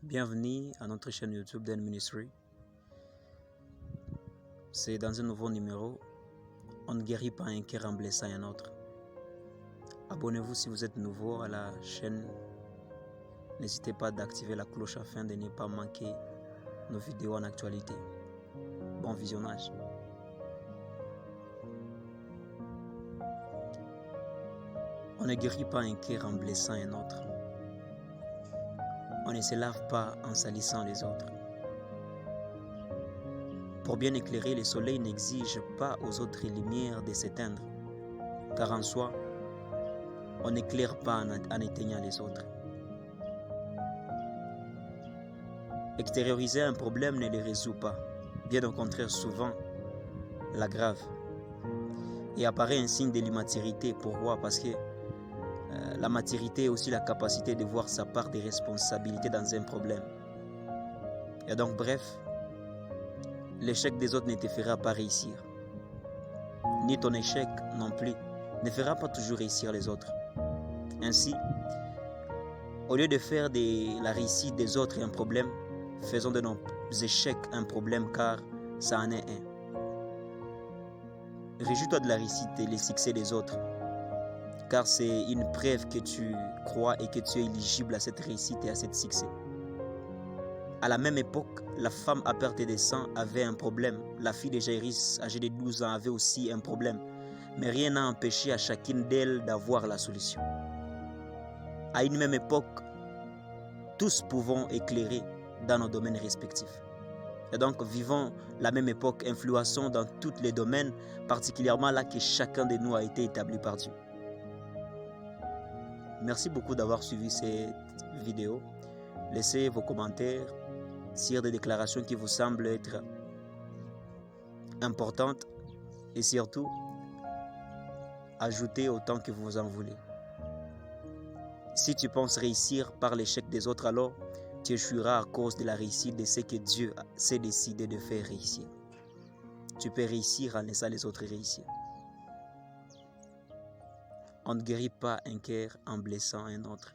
Bienvenue à notre chaîne YouTube Den Ministry. C'est dans un nouveau numéro. On ne guérit pas un cœur en blessant un autre. Abonnez-vous si vous êtes nouveau à la chaîne. N'hésitez pas d'activer la cloche afin de ne pas manquer nos vidéos en actualité. Bon visionnage. On ne guérit pas un cœur en blessant un autre. On ne se lave pas en salissant les autres. Pour bien éclairer, le soleil n'exige pas aux autres lumières de s'éteindre, car en soi, on n'éclaire pas en éteignant les autres. Extérioriser un problème ne le résout pas, bien au contraire souvent l'aggrave. Et apparaît un signe de l'immaturité. Pourquoi? Parce que la maturité est aussi la capacité de voir sa part de responsabilité dans un problème. Et donc bref, l'échec des autres ne te fera pas réussir. Ni ton échec non plus ne fera pas toujours réussir les autres. Ainsi, au lieu de faire de la réussite des autres un problème, faisons de nos échecs un problème, car ça en est un. Réjouis-toi de la réussite et les succès des autres, car c'est une preuve que tu crois et que tu es éligible à cette réussite et à cet succès. À la même époque, la femme à perte de sang avait un problème. La fille de Jaïris, âgée de 12 ans, avait aussi un problème. Mais rien n'a empêché à chacune d'elles d'avoir la solution. À une même époque, tous pouvons éclairer dans nos domaines respectifs. Et donc, vivons la même époque, influençons dans tous les domaines, particulièrement là que chacun de nous a été établi par Dieu. Merci beaucoup d'avoir suivi cette vidéo. Laissez vos commentaires sur des déclarations qui vous semblent être importantes et surtout, ajoutez autant que vous en voulez. Si tu penses réussir par l'échec des autres, alors tu échoueras à cause de la réussite de ce que Dieu s'est décidé de faire réussir. Tu peux réussir en laissant les autres réussir. On ne guérit pas un cœur en blessant un autre.